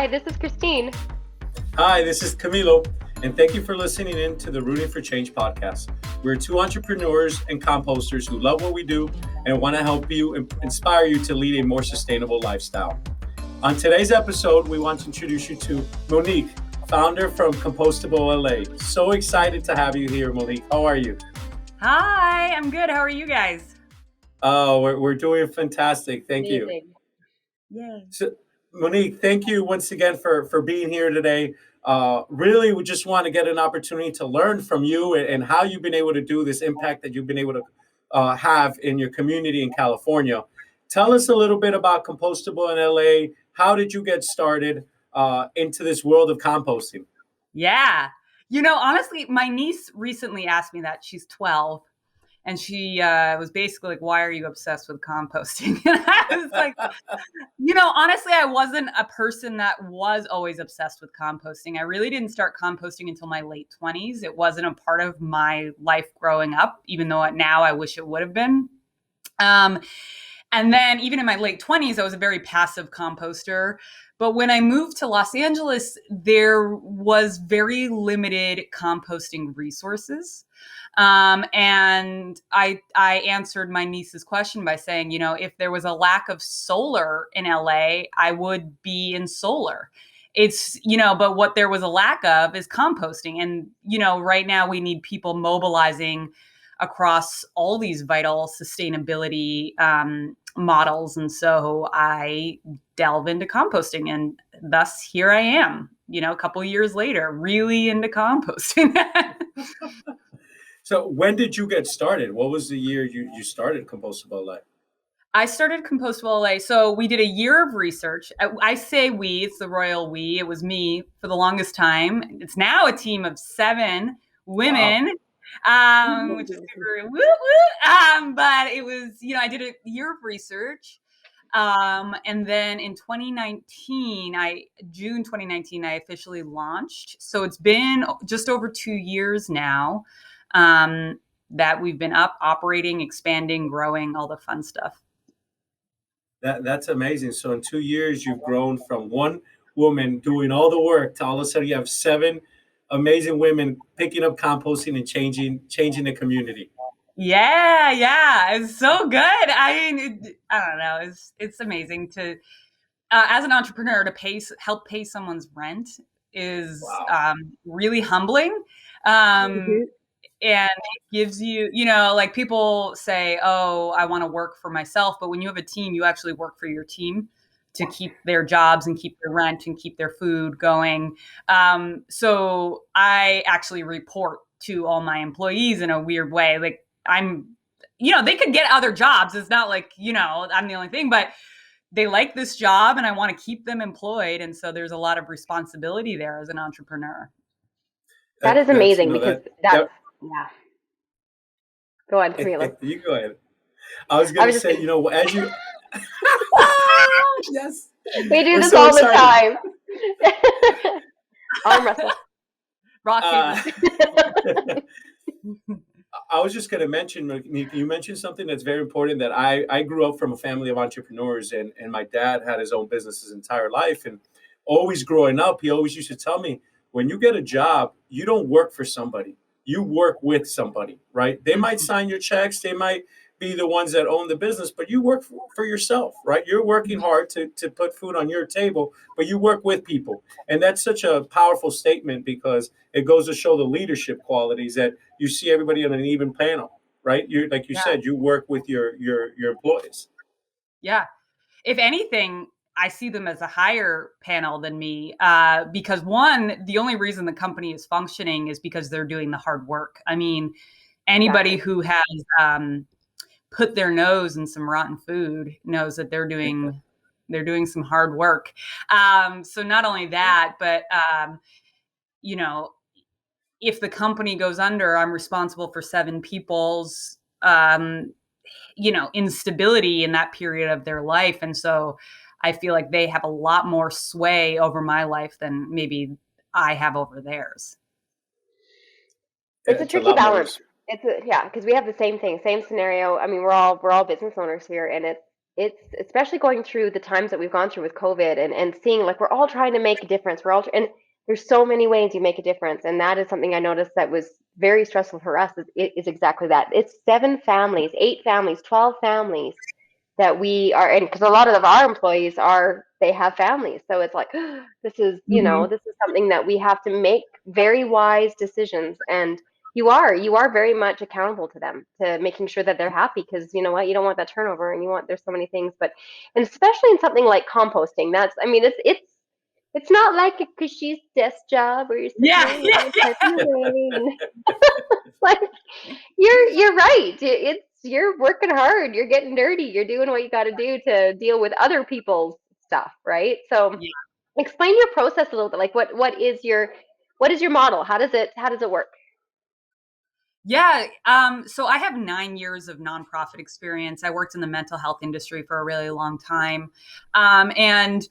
this is Christine. Hi, this is Camilo, and thank you for listening in to the Rooting for Change podcast. We're two entrepreneurs and composters who love what we do and want to help you inspire you to lead a more sustainable lifestyle. On today's episode, we want to introduce you to Monique, founder from Compostable LA. So excited to have you here, Monique. How are you? Hi, I'm good. How are you guys? Oh, we're doing fantastic. Thank you. Yay. So, Monique, thank you once again for being here today. Really, we just want to get an opportunity to learn from you and how you've been able to do this impact that you've been able to have in your community in California. Tell us a little bit about Compostable in LA. How did you get started into this world of composting? Yeah. Honestly, my niece recently asked me that. She's 12. And she was basically like, why are you obsessed with composting? And I was like, honestly, I wasn't a person that was always obsessed with composting. I really didn't start composting until my late 20s. It wasn't a part of my life growing up, even though now I wish it would have been. And then even in my late 20s, I was a very passive composter. But when I moved to Los Angeles, there was very limited composting resources. And I answered my niece's question by saying, if there was a lack of solar in LA, I would be in solar. It's, but what there was a lack of is composting. And, right now we need people mobilizing across all these vital sustainability models. And so I delve into composting, and thus here I am, a couple of years later, really into composting. So when did you get started? What was the year you started Compostable LA? I started Compostable LA. So we did a year of research. I say we, it's the royal we. It was me for the longest time. It's now a team of 7 women. Wow. Which is super woo woo. But it was, I did a year of research. And then in June 2019, I officially launched. So it's been just over 2 years now that we've been up, operating, expanding, growing, all the fun stuff. That's amazing. So in 2 years, you've grown from one woman doing all the work to all of a sudden you have 7 amazing women picking up composting and changing the community. Yeah, it's so good. I mean, I don't know. It's amazing to, as an entrepreneur, to help pay someone's rent is wow. Really humbling. And it gives you, like people say, oh, I want to work for myself. But when you have a team, you actually work for your team to keep their jobs and keep their rent and keep their food going. So I actually report to all my employees in a weird way. Like they could get other jobs. It's not like, I'm the only thing, but they like this job and I want to keep them employed. And so there's a lot of responsibility there as an entrepreneur. That is amazing because yeah. Go on, Camilo. You go ahead. I was going to say, as you... Yes. We do this all the time. Arm wrestle. Rock I was just going to mention, you mentioned something that's very important, that I grew up from a family of entrepreneurs, and my dad had his own business his entire life. And always growing up, he always used to tell me, when you get a job, you don't work for somebody. You work with somebody, right? They might sign your checks. They might be the ones that own the business, but you work for yourself, right? You're working hard to put food on your table, but you work with people. And that's such a powerful statement because it goes to show the leadership qualities that you see everybody on an even panel, right? You're like you said, you work with your employees. Yeah. If anything, I see them as a higher panel than me because one, the only reason the company is functioning is because they're doing the hard work. I mean, anybody who has put their nose in some rotten food knows that they're doing some hard work. So not only that, but if the company goes under, I'm responsible for 7 people's instability in that period of their life. And so I feel like they have a lot more sway over my life than maybe I have over theirs. It's a tricky balance. Because we have the same thing, same scenario. I mean, we're all business owners here, and it's especially going through the times that we've gone through with COVID and seeing like we're all trying to make a difference. And there's so many ways you make a difference. And that is something I noticed that was very stressful for us is exactly that. It's 7 families, 8 families, 12 families that we are, and because a lot of our employees they have families. So it's like, this is, Mhm. this is something that we have to make very wise decisions. And you are very much accountable to them, to making sure that they're happy, because you know what, you don't want that turnover, and there's so many things, but, and especially in something like composting, I mean, it's not like a cushy desk job where you're sitting Yeah, there yeah, and yeah. typing away and like, you're right. You're working hard. You're getting dirty. You're doing what you got to do to deal with other people's stuff, right? So, Yeah. explain your process a little bit. Like, what is your model? How does it work? Yeah. So I have 9 years of nonprofit experience. I worked in the mental health industry for a really long time. And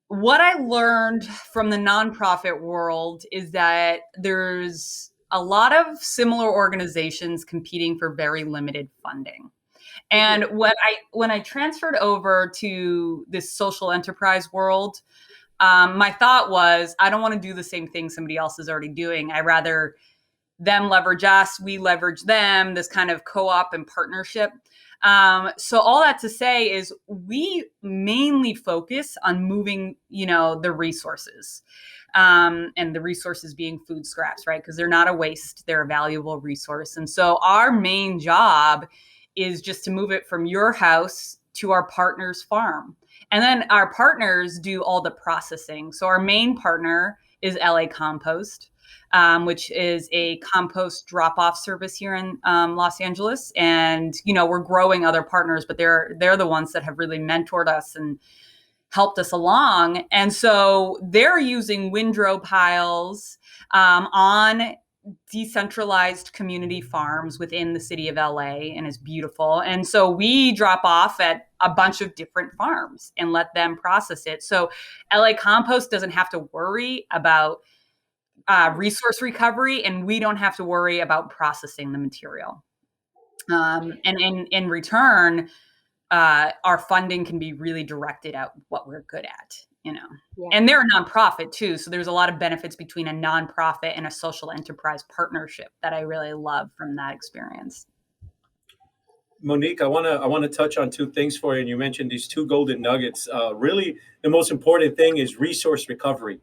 what I learned from the nonprofit world is that there's a lot of similar organizations competing for very limited funding. And Hmm. when I transferred over to this social enterprise world, my thought was, I don't want to do the same thing somebody else is already doing. I rather them leverage us, we leverage them, this kind of co-op and partnership. So all that to say is we mainly focus on moving, the resources, and the resources being food scraps, right? Because they're not a waste, they're a valuable resource. And so our main job is just to move it from your house to our partner's farm. And then our partners do all the processing. So our main partner is LA Compost, which is a compost drop-off service here in Los Angeles. And we're growing other partners, but they're the ones that have really mentored us and helped us along. And so they're using windrow piles on decentralized community farms within the city of LA, and it's beautiful. And so we drop off at a bunch of different farms and let them process it. So LA Compost doesn't have to worry about resource recovery, and we don't have to worry about processing the material. And in return, our funding can be really directed at what we're good at. Yeah. And they're a nonprofit too. So there's a lot of benefits between a nonprofit and a social enterprise partnership that I really love from that experience. Monique, I want to touch on 2 things for you. And you mentioned these 2 golden nuggets. Really, the most important thing is resource recovery.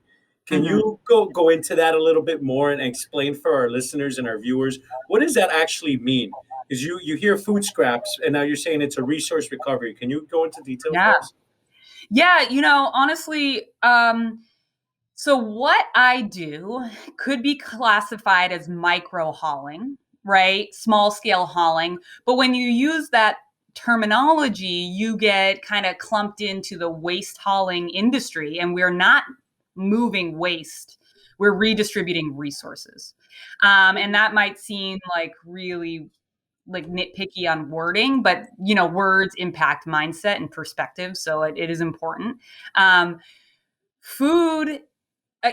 Can Mm-hmm. you go into that a little bit more and explain for our listeners and our viewers, what does that actually mean? Because you hear food scraps, and now you're saying it's a resource recovery. Can you go into detail Yeah. for us? Yeah. Honestly, so what I do could be classified as micro hauling, right? Small scale hauling. But when you use that terminology, you get kind of clumped into the waste hauling industry, and we're not moving waste. We're redistributing resources. And that might seem like really like nitpicky on wording, but words impact mindset and perspective. So it is important. Food,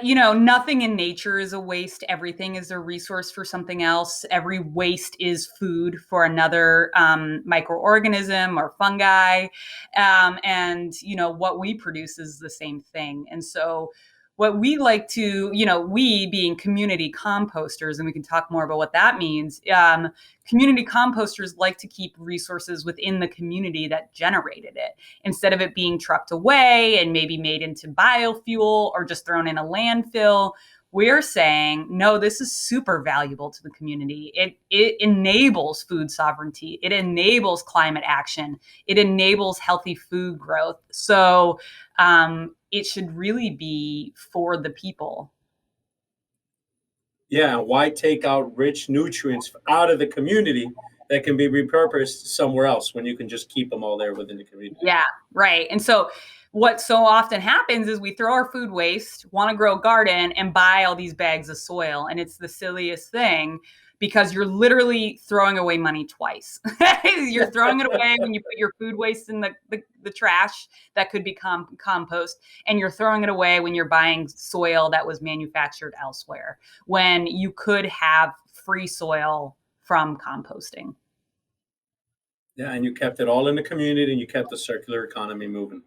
nothing in nature is a waste. Everything is a resource for something else. Every waste is food for another microorganism or fungi. And what we produce is the same thing. And so what we like to, we being community composters, and we can talk more about what that means. Community composters like to keep resources within the community that generated it, instead of it being trucked away and maybe made into biofuel or just thrown in a landfill. We're saying, no, this is super valuable to the community. It enables food sovereignty. It enables climate action. It enables healthy food growth. So it should really be for the people. Yeah, why take out rich nutrients out of the community that can be repurposed somewhere else when you can just keep them all there within the community? Yeah, right. And so what so often happens is we throw our food waste, want to grow a garden, and buy all these bags of soil. And it's the silliest thing, because you're literally throwing away money twice. You're throwing it away when you put your food waste in the trash that could become compost, and you're throwing it away when you're buying soil that was manufactured elsewhere, when you could have free soil from composting. Yeah, and you kept it all in the community, and you kept the circular economy moving.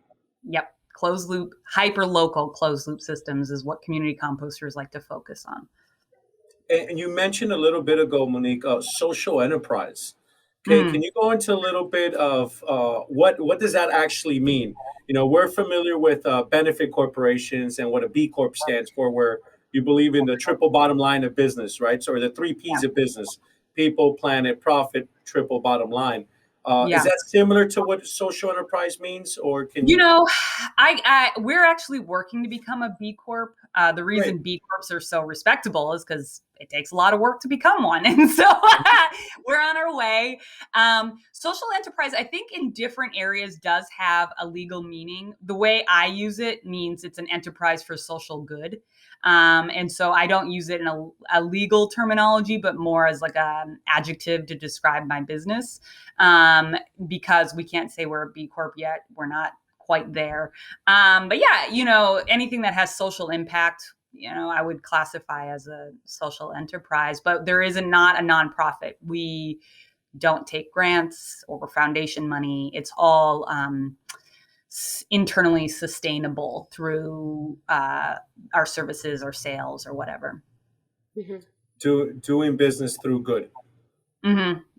Yep. Closed loop, hyper local closed loop systems is what community composters like to focus on. And you mentioned a little bit ago, Monique, social enterprise. Can Mm, you go into a little bit of what does that actually mean? You know, we're familiar with benefit corporations and what a B Corp stands for, where you believe in the triple bottom line of business, right? So, or the three yeah. P's of business: people, planet, profit, triple bottom line. Is Yeah. that similar to what social enterprise means, or can You you? know, we're actually working to become a B Corp. The Great. reason B Corps are so respectable is because it takes a lot of work to become one, and so we're on our way. Social enterprise, I think, in different areas does have a legal meaning. The way I use it means it's an enterprise for social good, and so I don't use it in a legal terminology, but more as like an adjective to describe my business, because we can't say we're a B Corp yet. We're not quite there. But yeah, anything that has social impact, I would classify as a social enterprise, but there is not a nonprofit. We don't take grants or foundation money. It's all internally sustainable through our services or sales or whatever. Mhm. Doing business through good.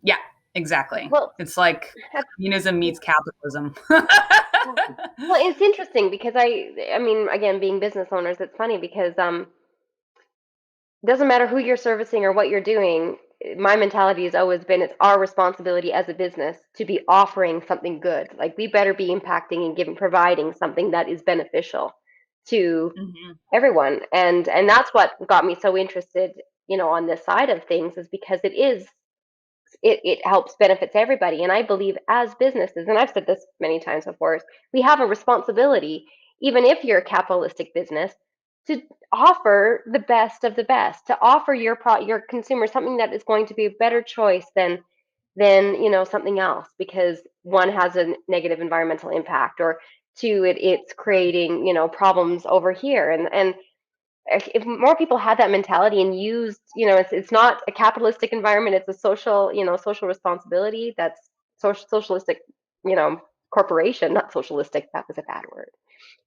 Yeah, exactly. Well, It's like that's, communism meets capitalism. well, it's interesting because I mean, again, being business owners, it's funny because it doesn't matter who you're servicing or what you're doing. My mentality has always been it's our responsibility as a business to be offering something good. Like we better be impacting and providing something that is beneficial to Mhm. everyone. And that's what got me so interested, on this side of things is because it helps benefits everybody. And I believe as businesses, and I've said this many times before, we have a responsibility, even if you're a capitalistic business, to offer the best of the best, to offer your consumers something that is going to be a better choice than something else, because one has a negative environmental impact, or two, it's creating problems over here. And if more people had that mentality and used, it's not a capitalistic environment, it's a social responsibility. That's socialistic, you know, corporation, not socialistic. That was a bad word,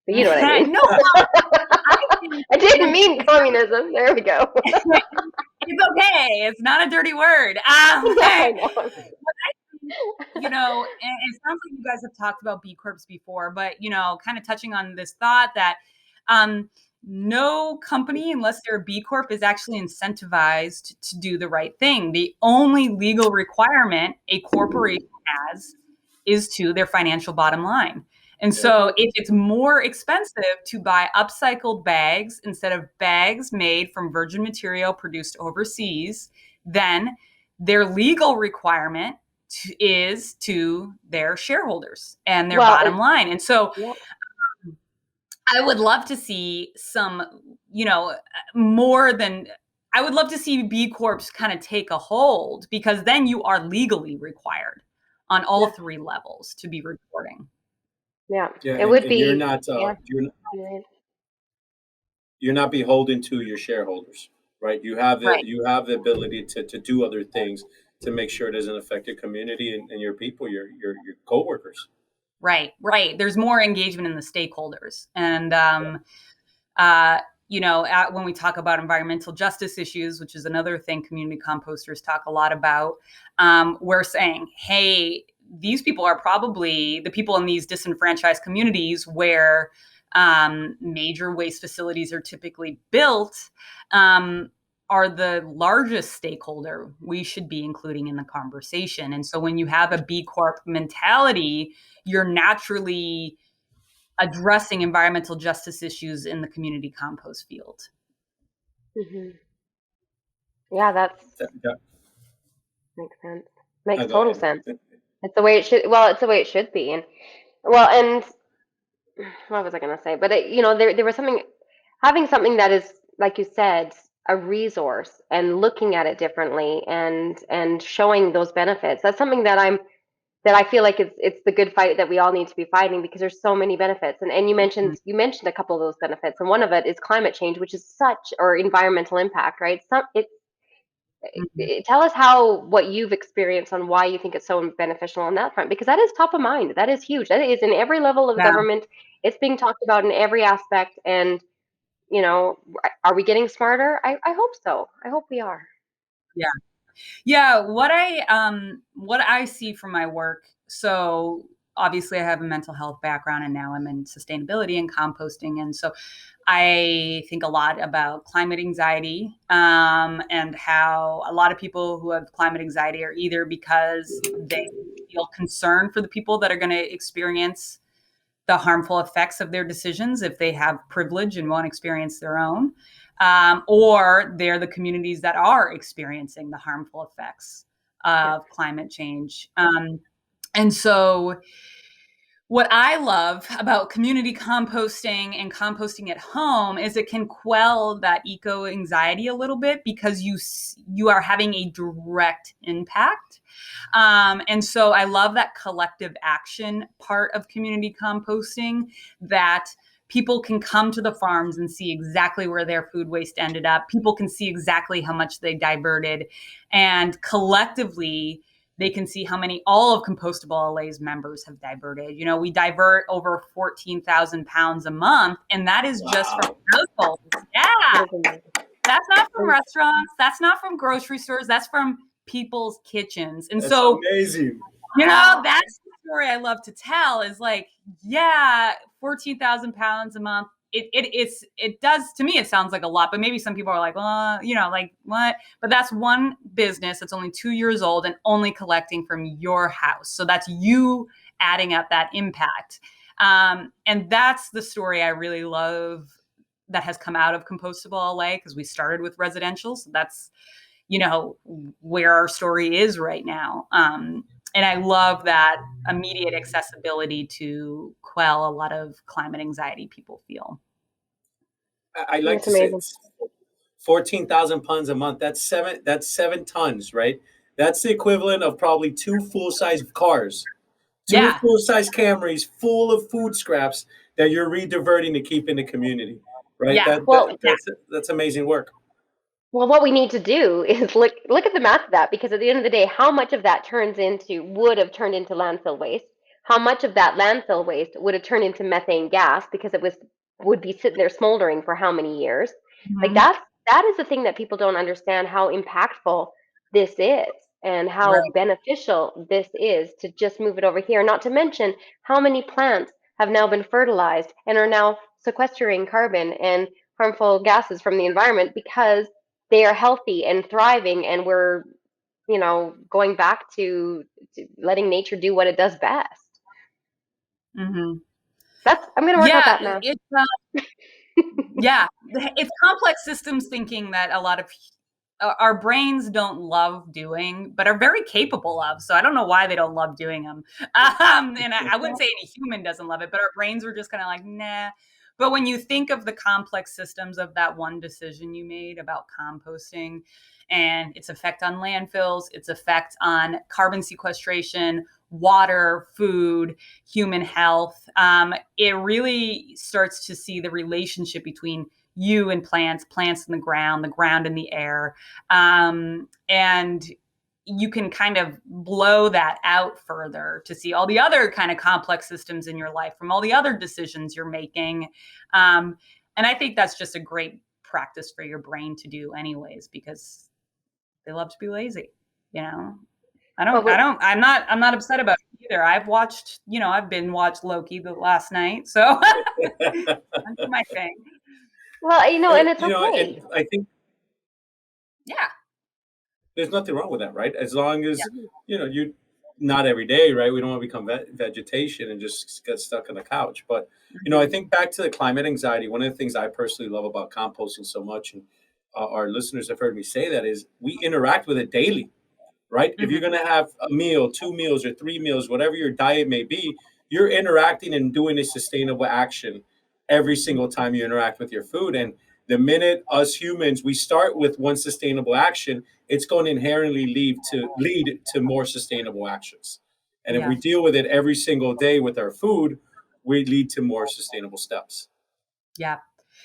but you know what I mean. No, I think I didn't like mean communism. There we go. it's okay. It's not a dirty word. I know. And it sounds like you guys have talked about B Corps before, but kind of touching on this thought that no company, unless they're a B Corp, is actually incentivized to do the right thing. The only legal requirement a corporation has is to their financial bottom line. And Yeah. so if it's more expensive to buy upcycled bags instead of bags made from virgin material produced overseas, then their legal requirement is to their shareholders and their Well, bottom line. And so yeah. I would love to see some, more than I would love to see B Corps kind of take a hold, because then you are legally required on all Yeah, three levels to be reporting. yeah, Yeah, it and, would and you're be. not Yeah, you're not beholden to your shareholders, right? Right. You have the ability to do other things to make sure it doesn't affect your community and your people, your coworkers. Right. There's more engagement in the stakeholders. And, when we talk about environmental justice issues, which is another thing community composters talk a lot about, we're saying, hey, these people are probably the people in these disenfranchised communities where major waste facilities are typically built, are the largest stakeholder we should be including in the conversation. And so when you have a B Corp mentality, you're naturally addressing environmental justice issues in the community compost field. hmm yeah, that's Yeah, makes sense. Makes go total ahead. sense. It's the way it should. Well, it's the way it should be. And well, and what was I going to say? But there was something, having something that is, like you said, a resource, and looking at it differently, and showing those benefits. That's something that I feel like it's the good fight that we all need to be fighting, because there's so many benefits. And you mentioned a couple of those benefits, and one of it is climate change, which is such, or environmental impact, right? Tell us what you've experienced on why you think it's so beneficial on that front, because that is top of mind. That is huge. That is in every level of Yeah. government. It's being talked about in every aspect. And, are we getting smarter? I hope so. I hope we are. Yeah. Yeah, what I see from my work, so obviously I have a mental health background and now I'm in sustainability and composting. And so I think a lot about climate anxiety, and how a lot of people who have climate anxiety are either because they feel concerned for the people that are going to experience the harmful effects of their decisions if they have privilege and won't experience their own, or they're the communities that are experiencing the harmful effects of climate change. And so what I love about community composting and composting at home is it can quell that eco anxiety a little bit, because you are having a direct impact. And so I love that collective action part of community composting, that people can come to the farms and see exactly where their food waste ended up. People can see exactly how much they diverted, and collectively they can see how many all of Compostable LA's members have diverted. We divert over 14,000 pounds a month, and that is just from households. Yeah. That's not from restaurants. That's not from grocery stores. That's from people's kitchens. And That's so, amazing. that's the story I love to tell, is like, yeah, 14,000 pounds a month. It does, to me, it sounds like a lot, but maybe some people are like, well, like what? But that's one business that's only 2 years old and only collecting from your house. So that's you adding up that impact. And that's the story I really love that has come out of Compostable LA, because we started with residential. So that's, where our story is right now. And I love that immediate accessibility to quell a lot of climate anxiety people feel. I like to say it's 14,000 pounds a month. That's 7 tons, right? That's the equivalent of probably 2 full-size cars. Two full-size Camrys full of food scraps that you're rediverting to keep in the community, right? Yeah. That's amazing work. Well, what we need to do is look at the math of that, because at the end of the day, how much of that would have turned into landfill waste? How much of that landfill waste would have turned into methane gas, because would be sitting there smoldering for how many years? Like Mhm. that is the thing that people don't understand, how impactful this is and how Right. beneficial this is to just move it over here. Not to mention how many plants have now been fertilized and are now sequestering carbon and harmful gases from the environment, because they are healthy and thriving, and we're going back to letting nature do what it does best. Mm-hmm. I'm going to work out that math. It's complex systems thinking that a lot of our brains don't love doing, but are very capable of. So I don't know why they don't love doing them. And I wouldn't say any human doesn't love it, but our brains were just kind of like, nah. But when you think of the complex systems of that one decision you made about composting and its effect on landfills, its effect on carbon sequestration, water, food, human health, it really starts to see the relationship between you and plants in the ground in the air. And you can kind of blow that out further to see all the other kind of complex systems in your life from all the other decisions you're making. And I think that's just a great practice for your brain to do anyways, because they love to be lazy, I'm not upset about it either. I've watched, I've been watched Loki the last night. So that's my thing. Well, and it's okay. And I think there's nothing wrong with that, right? As long as, you not every day, right? We don't want to become vegetation and just get stuck on the couch. But, I think back to the climate anxiety, one of the things I personally love about composting so much, and our listeners have heard me say that, is we interact with it daily, right? Mm-hmm. If you're going to have a meal, 2 meals, or 3 meals, whatever your diet may be, you're interacting and doing a sustainable action every single time you interact with your food. And the minute us humans, we start with one sustainable action, it's going to inherently lead to more sustainable actions. And if we deal with it every single day with our food, we lead to more sustainable steps. Yeah.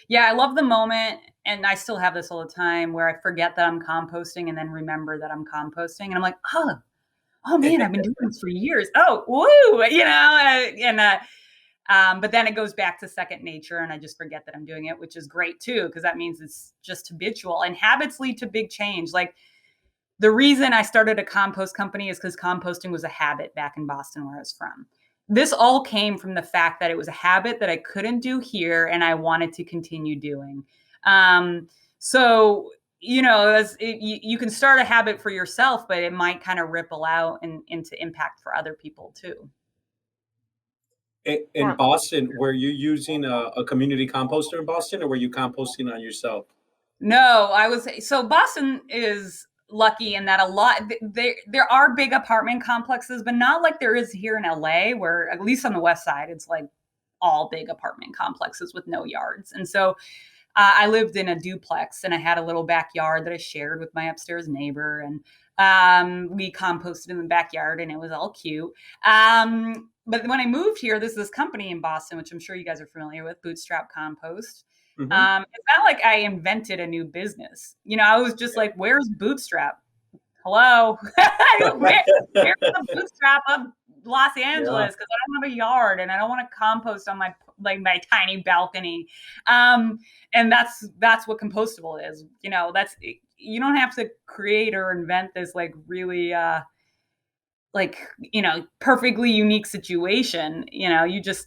Yeah, I love the moment and I still have this all the time where I forget that I'm composting and then remember that I'm composting. And I'm like, oh man, I've been doing this for years. Oh, woo, but then it goes back to second nature and I just forget that I'm doing it, which is great too, because that means it's just habitual, and habits lead to big change. Like, the reason I started a compost company is because composting was a habit back in Boston, where I was from. This all came from the fact that it was a habit that I couldn't do here and I wanted to continue doing. So, you can start a habit for yourself, but it might kind of ripple out and into impact for other people too. In Boston, were you using a community composter in Boston, or were you composting on yourself? No, so Boston is lucky in that there are big apartment complexes, but not like there is here in LA, where at least on the west side, it's like all big apartment complexes with no yards. And so I lived in a duplex and I had a little backyard that I shared with my upstairs neighbor, and we composted in the backyard and it was all cute. But when I moved here, there's this company in Boston, which I'm sure you guys are familiar with, Bootstrap Compost. Mm-hmm. It's not like I invented a new business. I was just like, where's Bootstrap? Hello? Where's the Bootstrap of Los Angeles? Because I don't have a yard and I don't want to compost on my tiny balcony. And that's what Compostable is. You don't have to create or invent this really perfectly unique situation. You just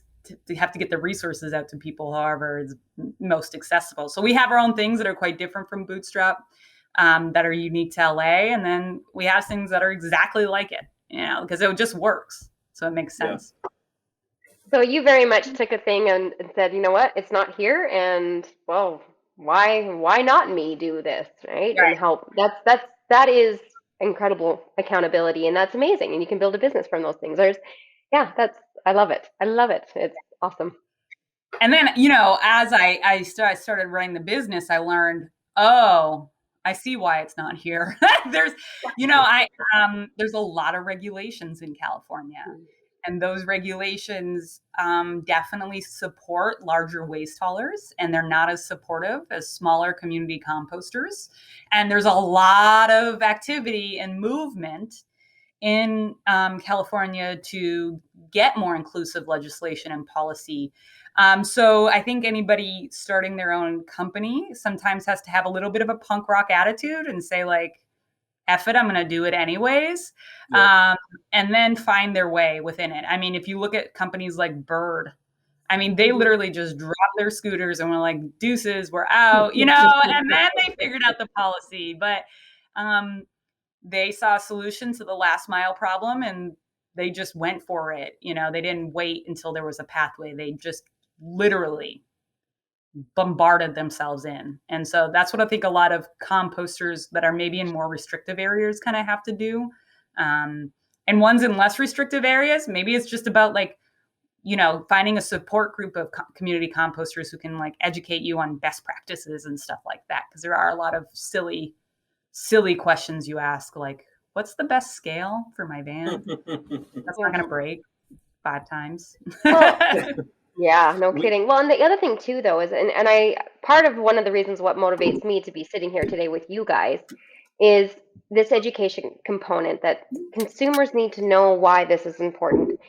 have to get the resources out to people however is most accessible. So we have our own things that are quite different from Bootstrap, that are unique to LA. And then we have things that are exactly like it, because it just works. So it makes sense. Yeah. So you very much took a thing and said, you know what, it's not here. And well, why not me do this? Right. And help. That is incredible accountability. And that's amazing. And you can build a business from those things. I love it. I love it. It's awesome. And then, as I started running the business, I learned, I see why it's not here. There's a lot of regulations in California, and those regulations definitely support larger waste haulers, and they're not as supportive as smaller community composters. And there's a lot of activity and movement in California to get more inclusive legislation and policy. So I think anybody starting their own company sometimes has to have a little bit of a punk rock attitude and say, like, F it, I'm going to do it anyways. Yeah. And then find their way within it. I mean, if you look at companies like Bird, I mean, they literally just dropped their scooters and were like, deuces, we're out, and then they figured out the policy. But they saw a solution to the last mile problem and they just went for it. They didn't wait until there was a pathway. They just literally bombarded themselves in. And so that's what I think a lot of composters that are maybe in more restrictive areas kind of have to do. And ones in less restrictive areas, maybe it's just about finding a support group of community composters who can educate you on best practices and stuff like that. Because there are a lot of silly questions you ask, like, what's the best scale for my van? That's not going to break 5 times. Yeah, no kidding. Well, and the other thing too, though, is, and part of one of the reasons what motivates me to be sitting here today with you guys is this education component, that consumers need to know why this is important.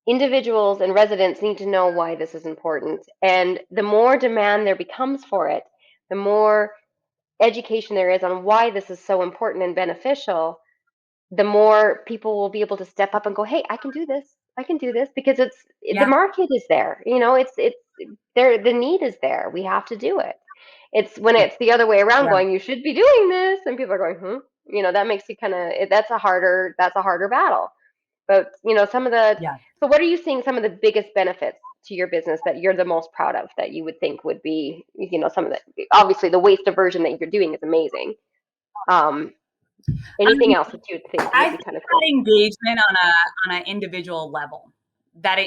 Individuals and residents need to know why this is important. And the more demand there becomes for it, the more education there is on why this is so important and beneficial, the more people will be able to step up and go, hey, I can do this, because the market is there. It's there, the need is there, we have to do it. It's when it's the other way around, going, you should be doing this, and people are going, that makes you kind of, that's a harder battle. But some of the so what are you seeing some of the biggest benefits to your business that you're the most proud of, that you would think would be, some of the, obviously the waste diversion that you're doing is amazing. Anything else that you would think would be kind of cool? Engagement on an individual level, that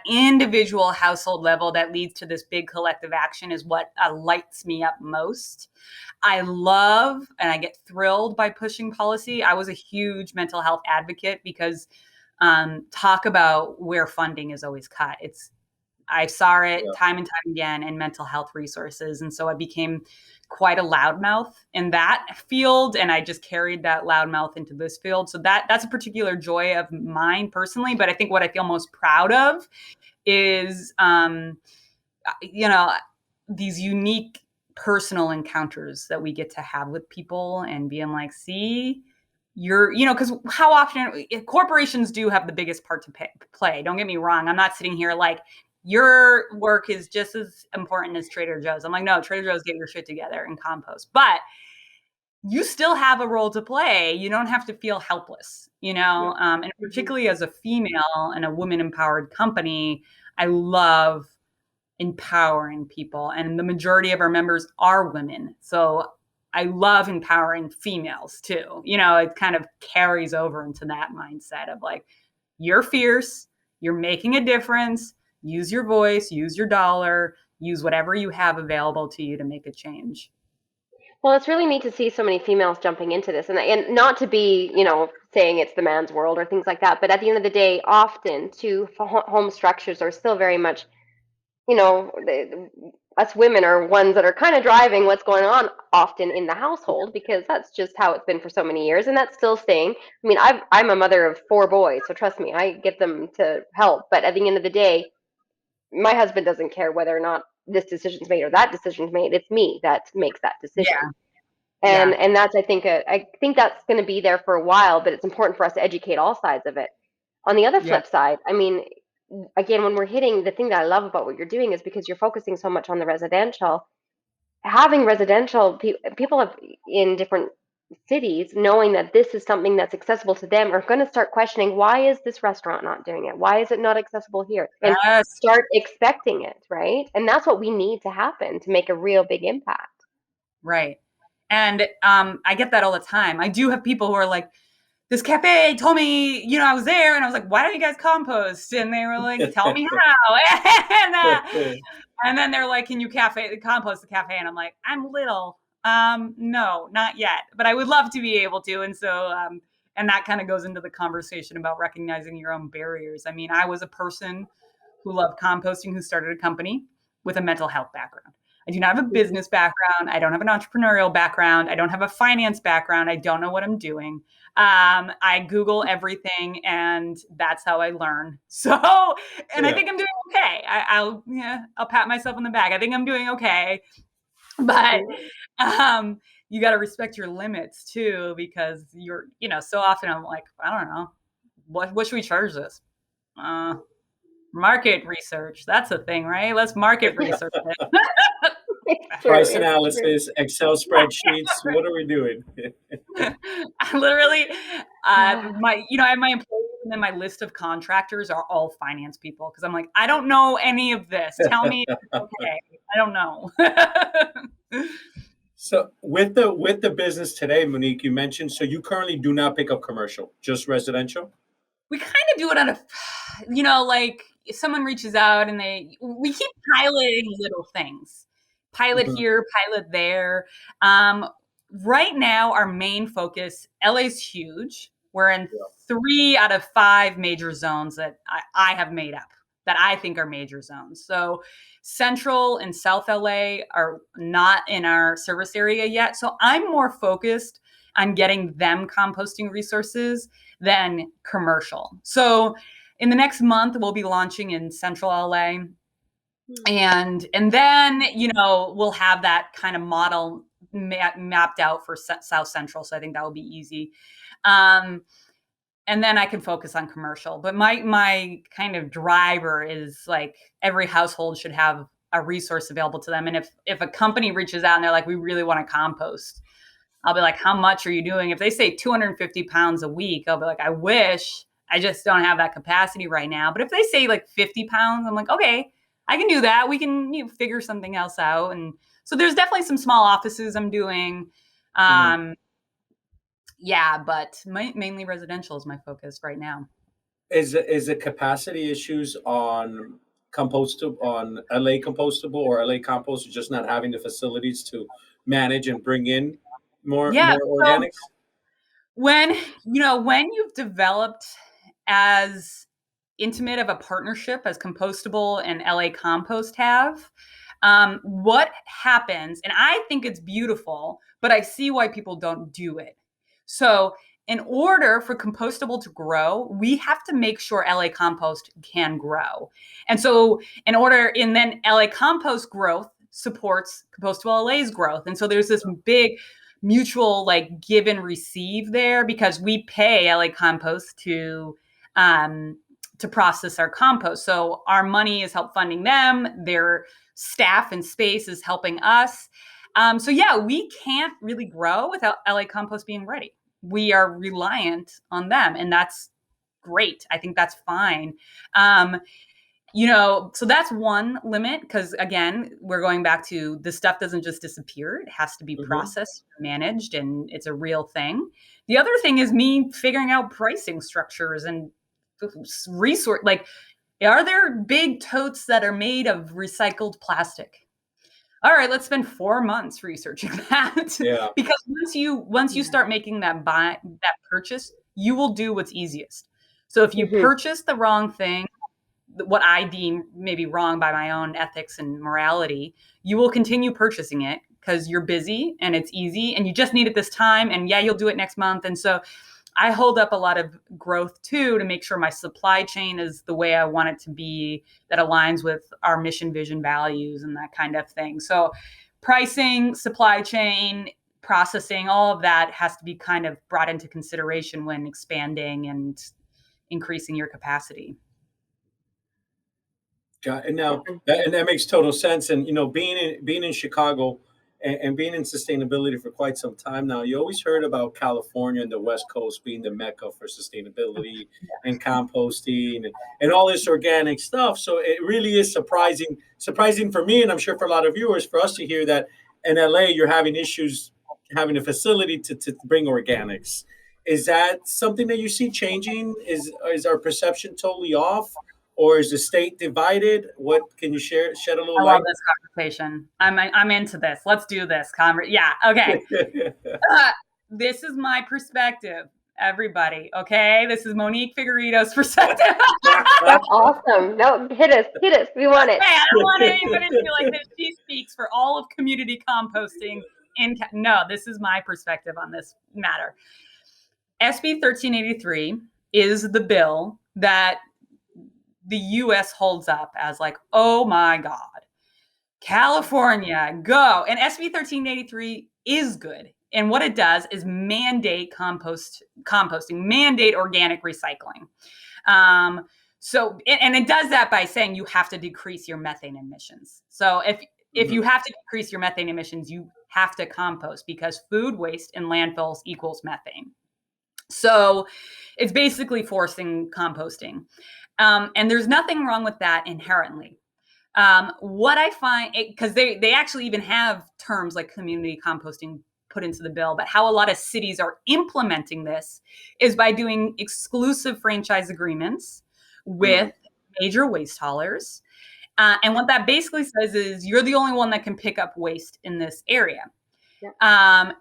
individual household level that leads to this big collective action is what lights me up most. I love and I get thrilled by pushing policy. I was a huge mental health advocate because talk about where funding is always cut. I saw it Yeah. time and time again in mental health resources. And so I became quite a loudmouth in that field. And I just carried that loudmouth into this field. So that's a particular joy of mine personally. But I think what I feel most proud of is, you know, these unique personal encounters that we get to have with people and being like, see, you're, you know, because how often corporations do have the biggest part to play. Don't get me wrong. I'm not sitting here like, your work is just as important as Trader Joe's. I'm like, no, Trader Joe's, get your shit together and compost. But you still have a role to play. You don't have to feel helpless, you know? And particularly as a female and a woman empowered company, I love empowering people. And the majority of our members are women. So I love empowering females too. You know, it kind of carries over into that mindset of like, you're fierce, you're making a difference. Use your voice, use your dollar, use whatever you have available to you to make a change. Well, it's really neat to see so many females jumping into this, and not to be, you know, saying it's the man's world or things like that. But at the end of the day, often too, home structures are still very much, you know, us women are ones that are kind of driving what's going on often in the household, because that's just how it's been for so many years, and that's still staying. I mean, I'm a mother of 4 boys, so trust me, I get them to help. But at the end of the day, my husband doesn't care whether or not this decision's made or that decision's made. It's me that makes that decision. Yeah. And that's, I think that's going to be there for a while, but it's important for us to educate all sides of it. On the other Yeah. flip side, I mean, again, when we're hitting, the thing that I love about what you're doing is because you're focusing so much on the residential, having residential people have in different cities, knowing that this is something that's accessible to them, are going to start questioning, why is this restaurant not doing it? Why is it not accessible here? And Yes. start expecting it, right? And that's what we need to happen to make a real big impact. Right. And I get that all the time. I do have people who are like, this cafe told me, you know, I was there and I was like, why don't you guys compost? And they were like, tell me how. And then they're like, can you compost the cafe? And I'm like, I'm little. No, not yet, but I would love to be able to. And so, and that kind of goes into the conversation about recognizing your own barriers. I mean, I was a person who loved composting, who started a company with a mental health background. I do not have a business background. I don't have an entrepreneurial background. I don't have a finance background. I don't know what I'm doing. I Google everything, and that's how I learn. So, and I think I'm doing okay. I'll pat myself on the back. I think I'm doing okay. But you got to respect your limits too, because you're, you know, so often I'm like, I don't know, what should we charge this? Market research. That's a thing, right? Let's market research it. Price analysis, Excel spreadsheets. What are we doing? I literally, I have my employees, and then my list of contractors are all finance people, because I'm like, I don't know any of this. Tell me if it's okay. I don't know. So with the business today, Monique, you mentioned, so you currently do not pick up commercial, just residential? We kind of do it on a, you know, like if someone reaches out and we keep piloting little things. Pilot here, pilot there. Right now, our main focus, LA's huge. We're in 3 out of 5 major zones that I have made up that I think are major zones. So Central and South LA are not in our service area yet. So I'm more focused on getting them composting resources than commercial. So in the next month, we'll be launching in Central LA. And then, you know, we'll have that kind of model mapped out for South Central. So I think that will be easy. And then I can focus on commercial. But my kind of driver is like, every household should have a resource available to them. And if a company reaches out and they're like, we really want to compost, I'll be like, how much are you doing? If they say 250 pounds a week, I'll be like, I wish, I just don't have that capacity right now. But if they say like 50 pounds, I'm like, okay, I can do that. We can figure something else out. And so there's definitely some small offices I'm doing. Yeah, but mainly residential is my focus right now. Is the capacity issues on LA Compostable or LA Compost, just not having the facilities to manage and bring in more organics? So when you've developed as intimate of a partnership as Compostable and LA Compost have. What happens, and I think it's beautiful, but I see why people don't do it. So in order for Compostable to grow, we have to make sure LA Compost can grow. And so and then LA Compost growth supports Compostable LA's growth. And so there's this big mutual like give and receive there, because we pay LA Compost to process our compost. So our money is help funding them. Their staff and space is helping us. So yeah, we can't really grow without LA Compost being ready. We are reliant on them, and that's great. I think that's fine. So that's one limit, because again, we're going back to the stuff doesn't just disappear. It has to be processed, managed, and it's a real thing. The other thing is me figuring out pricing structures and resource. Like, are there big totes that are made of recycled plastic? All right, let's spend 4 months researching that. Yeah. Because once you start making that purchase, you will do what's easiest. So if you purchase the wrong thing, what I deem maybe wrong by my own ethics and morality, you will continue purchasing it because you're busy and it's easy and you just need it this time. And yeah, you'll do it next month. And so I hold up a lot of growth too, to make sure my supply chain is the way I want it to be, that aligns with our mission, vision, values, and that kind of thing. So pricing, supply chain, processing, all of that has to be kind of brought into consideration when expanding and increasing your capacity. And now that makes total sense. And being in Chicago and being in sustainability for quite some time now, you always heard about California and the West Coast being the mecca for sustainability and composting and all this organic stuff. So it really is surprising for me, and I'm sure for a lot of viewers, for us to hear that in LA you're having issues having a facility to bring organics. Is that something that you see changing? Is our perception totally off? Or is the state divided? What can you shed a little light? I love this conversation. I'm into this. Let's do this. Yeah. Okay. This is my perspective, everybody. Okay. This is Monique Figueiredo's perspective. That's awesome. No, hit us. We want it. I don't want anybody to feel like that she speaks for all of community composting. No, this is my perspective on this matter. SB 1383 is the bill that the US holds up as like, oh my God, California, go. And SB 1383 is good. And what it does is mandate composting, mandate organic recycling. So it does that by saying you have to decrease your methane emissions. So if you have to decrease your methane emissions, you have to compost, because food waste in landfills equals methane. So it's basically forcing composting. And there's nothing wrong with that inherently. What I find, because they actually even have terms like community composting put into the bill, but how a lot of cities are implementing this is by doing exclusive franchise agreements with major waste haulers. And what that basically says is you're the only one that can pick up waste in this area. Yeah.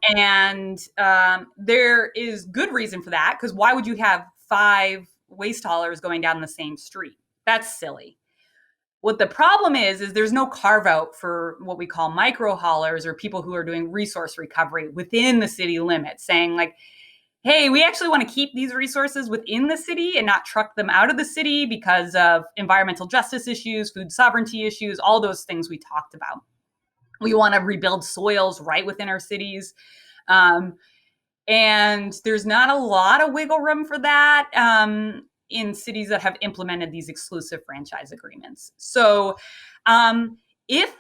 There is good reason for that, because why would you have 5 waste haulers going down the same street? That's silly. What the problem is there's no carve out for what we call micro haulers, or people who are doing resource recovery within the city limits, saying like, hey, we actually want to keep these resources within the city and not truck them out of the city because of environmental justice issues, food sovereignty issues, all those things we talked about. We want to rebuild soils right within our cities. And there's not a lot of wiggle room for that in cities that have implemented these exclusive franchise agreements. So if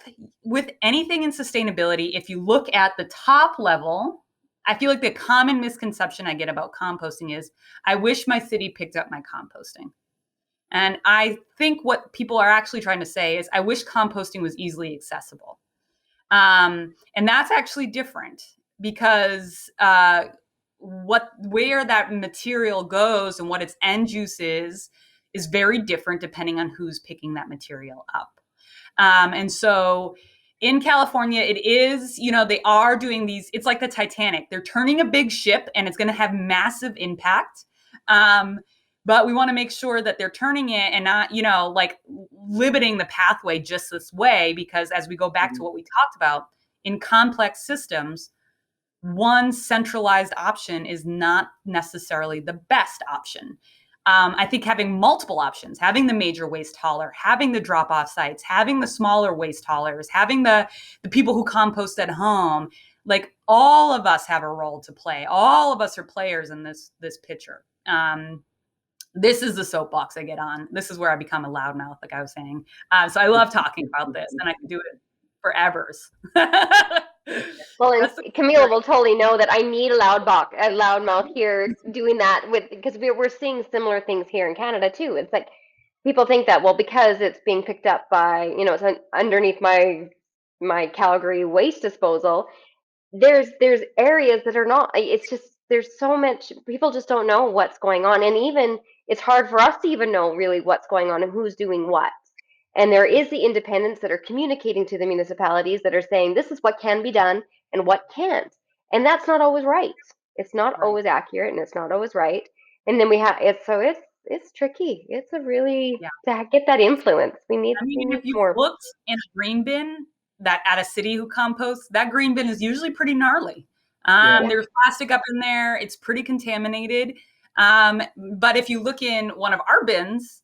with anything in sustainability, if you look at the top level, I feel like the common misconception I get about composting is, I wish my city picked up my composting. And I think what people are actually trying to say is, I wish composting was easily accessible. And that's actually different, because where that material goes and what its end use is very different depending on who's picking that material up. And so in California, it is, they are doing these, it's like the Titanic. They're turning a big ship and it's going to have massive impact. But but we want to make sure that they're turning it and not, like limiting the pathway just this way, because as we go back to what we talked about, in complex systems, one centralized option is not necessarily the best option. I think having multiple options, having the major waste hauler, having the drop-off sites, having the smaller waste haulers, having the people who compost at home, like all of us have a role to play. All of us are players in this picture. This is the soapbox I get on. This is where I become a loudmouth, like I was saying. So I love talking about this, and I can do it for evers. Well, and Camilo will totally know that I need a loudmouth here doing that because we're seeing similar things here in Canada too. It's like people think that, well, because it's being picked up by, it's underneath my Calgary waste disposal, there's areas that are not. It's just there's so much people just don't know what's going on, and even it's hard for us to even know really what's going on and who's doing what. And there is the independents that are communicating to the municipalities that are saying this is what can be done and what can't. And that's not always right. It's not always accurate and it's not always right. And then we have it's tricky. It's a really to get that influence. We need if you more. looked in a green bin that at a city who composts, that green bin is usually pretty gnarly. There's plastic up in there. It's pretty contaminated. But if you look in one of our bins,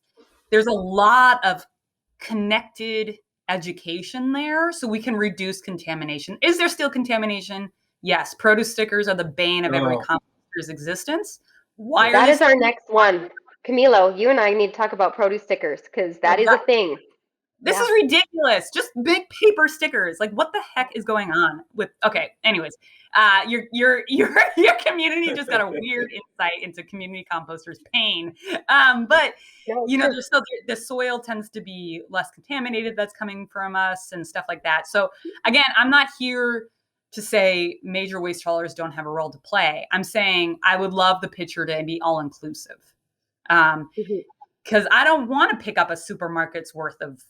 there's a lot of connected education there, so we can reduce contamination. Is there still contamination? Yes. Produce stickers are the bane of every composter's existence. Why that is our next one. Camilo, you and I need to talk about produce stickers because that is a thing. This is ridiculous. Just big paper stickers. Like, what the heck is going on with? Okay. Anyways, your community just got a weird insight into community composters' pain. But so the soil tends to be less contaminated. That's coming from us and stuff like that. So again, I'm not here to say major waste haulers don't have a role to play. I'm saying I would love the picture to be all inclusive. Because I don't want to pick up a supermarket's worth of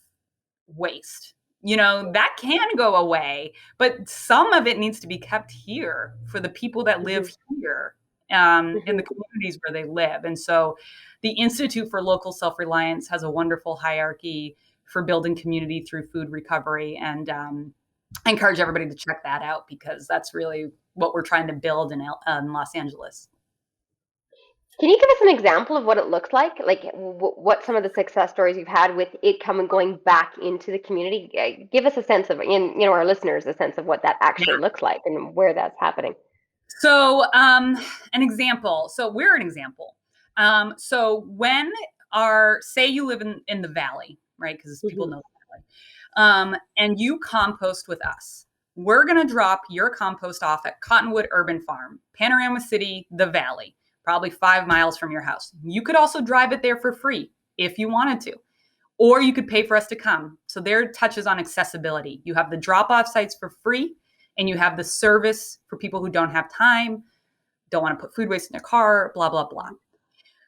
waste. That can go away, but some of it needs to be kept here for the people that live here in the communities where they live. And so the Institute for Local Self-Reliance has a wonderful hierarchy for building community through food recovery. And I encourage everybody to check that out because that's really what we're trying to build in Los Angeles. Can you give us an example of what it looks like what some of the success stories you've had with it going back into the community? Give us a sense of, our listeners, a sense of what that actually looks like and where that's happening. So an example. So we're an example. So when say you live in the valley, right? Because people know the valley. And you compost with us. We're going to drop your compost off at Cottonwood Urban Farm, Panorama City, the Valley. Probably 5 miles from your house. You could also drive it there for free if you wanted to, or you could pay for us to come. So there touches on accessibility. You have the drop-off sites for free, and you have the service for people who don't have time, don't want to put food waste in their car, blah, blah, blah.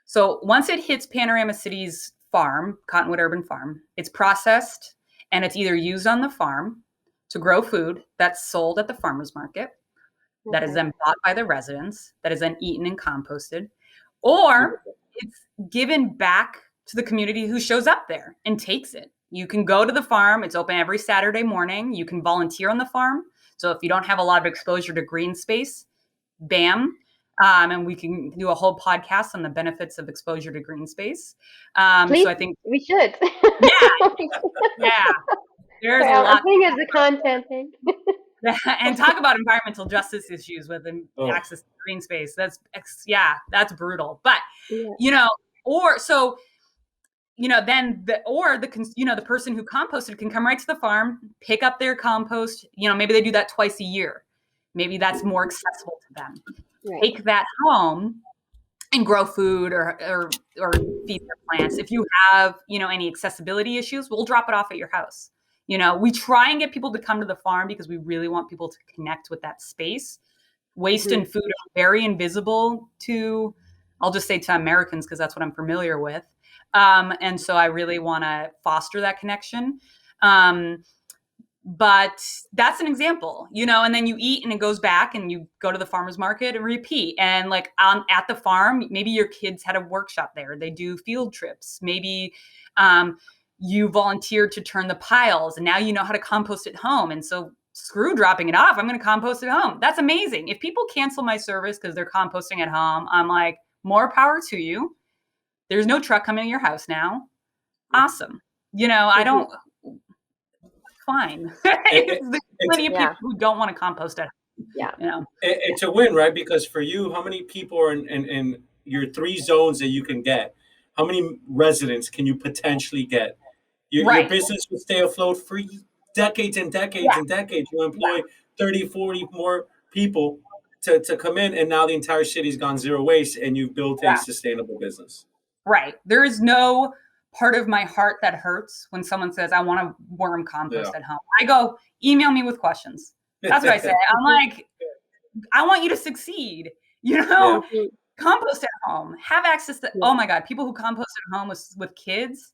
So once it hits Panorama City's farm, Cottonwood Urban Farm, it's processed, and it's either used on the farm to grow food that's sold at the farmer's market, that is then bought by the residents, that is then eaten and composted, or it's given back to the community who shows up there and takes it. You can go to the farm. It's open every Saturday morning. You can volunteer on the farm. So if you don't have a lot of exposure to green space, bam. And we can do a whole podcast on the benefits of exposure to green space. Please, so I think we should. Yeah. There's a lot. I think it's the content thing. And talk about environmental justice issues with access to green space. That's brutal. But then the person who composted can come right to the farm, pick up their compost. Maybe they do that twice a year. Maybe that's more accessible to them. Right. Take that home and grow food or feed their plants. If you have any accessibility issues, we'll drop it off at your house. We try and get people to come to the farm because we really want people to connect with that space. Waste and food are very invisible to, I'll just say to Americans, because that's what I'm familiar with. And so I really want to foster that connection. But that's an example, and then you eat and it goes back and you go to the farmer's market and repeat. And like at the farm, maybe your kids had a workshop there. They do field trips. Maybe you volunteered to turn the piles and now you know how to compost at home. And so screw dropping it off. I'm going to compost at home. That's amazing. If people cancel my service because they're composting at home, I'm like, more power to you. There's no truck coming to your house now. Awesome. I don't, fine. There's plenty of people who don't want to compost at home. Yeah. It's a win, right? Because for you, how many people are in your 3 zones that you can get? How many residents can you potentially get? Your business will stay afloat for decades and decades and decades. You employ 30, 40 more people to come in, and now the entire city's gone zero waste, and you've built a sustainable business. Right. There is no part of my heart that hurts when someone says, I want to worm compost at home. I go, email me with questions. That's what I say. I'm like, I want you to succeed, compost at home, have access to, oh my God, people who compost at home with kids,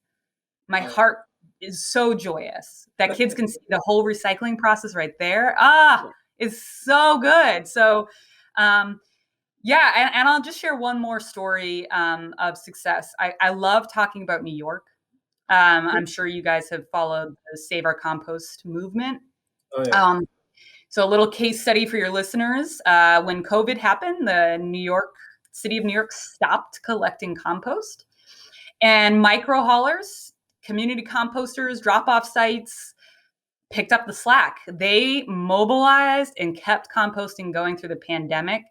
my heart is so joyous that kids can see the whole recycling process right there. It's so good. So, and I'll just share one more story of success. I love talking about New York. I'm sure you guys have followed the Save Our Compost movement. Oh, yeah. So a little case study for your listeners. When COVID happened, the city of New York stopped collecting compost, and micro haulers, community composters, drop-off sites picked up the slack. They mobilized and kept composting going through the pandemic.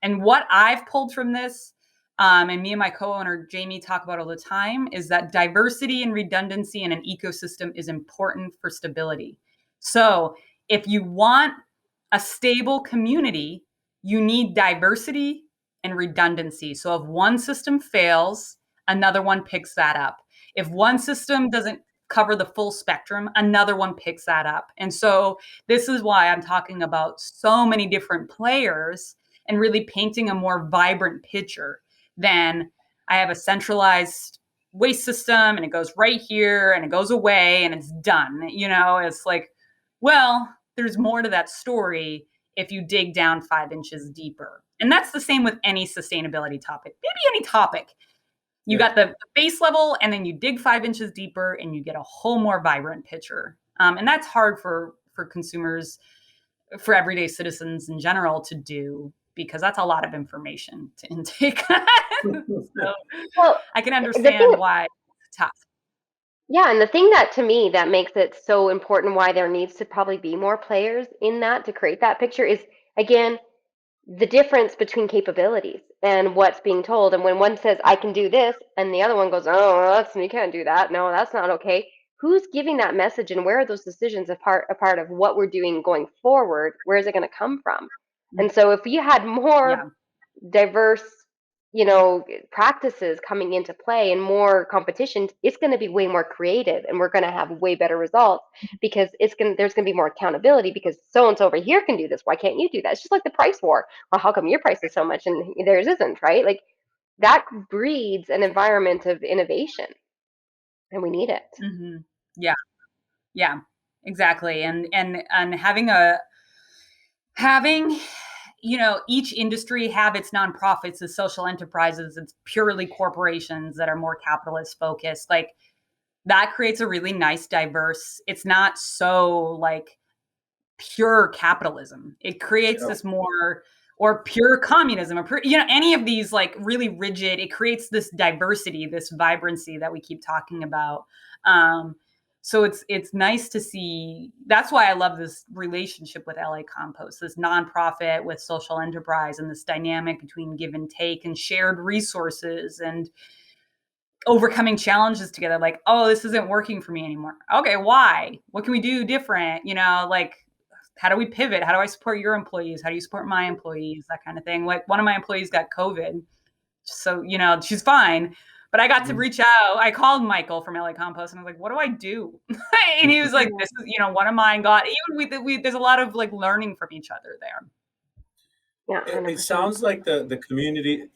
And what I've pulled from this, and me and my co-owner Jamie talk about all the time, is that diversity and redundancy in an ecosystem is important for stability. So if you want a stable community, you need diversity and redundancy. So if one system fails, another one picks that up. If one system doesn't cover the full spectrum, another one picks that up. And so this is why I'm talking about so many different players and really painting a more vibrant picture than I have a centralized waste system and it goes right here and it goes away and it's done. It's like, well, there's more to that story if you dig down 5 inches deeper. And that's the same with any sustainability topic, maybe any topic. You got the base level and then you dig 5 inches deeper and you get a whole more vibrant picture. And that's hard for consumers, for everyday citizens in general to do, because that's a lot of information to intake. So I can understand why it's tough. Yeah, and the thing that to me that makes it so important, why there needs to probably be more players in that to create that picture, is again the difference between capabilities and what's being told. And when one says I can do this and the other one goes, oh, you can't do that, no, that's not okay, who's giving that message, and where are those decisions a part of what we're doing going forward? Where is it going to come from? And so if you had more diverse practices coming into play and more competition, it's going to be way more creative, and we're going to have way better results, because there's going to be more accountability, because so and so over here can do this, why can't you do that? It's just like the price war. Well, how come your price is so much and theirs isn't, right? Like that breeds an environment of innovation, and we need it. Mm-hmm. Yeah, exactly. And having each industry have its nonprofits, its social enterprises, it's purely corporations that are more capitalist focused. Like that creates a really nice, diverse, it's not so like pure capitalism. It creates this more, or pure communism, or any of these like really rigid, it creates this diversity, this vibrancy that we keep talking about. So it's nice to see. That's why I love this relationship with LA Compost, this nonprofit with social enterprise, and this dynamic between give and take and shared resources and overcoming challenges together. Like, oh, this isn't working for me anymore. Okay, why? What can we do different? Like, how do we pivot? How do I support your employees? How do you support my employees? That kind of thing. Like one of my employees got COVID. So, she's fine. But I got to reach out. I called Michael from LA Compost and I was like, what do I do? And he was like, this is, one of mine got, even there's a lot of like learning from each other there. Yeah. It sounds like the community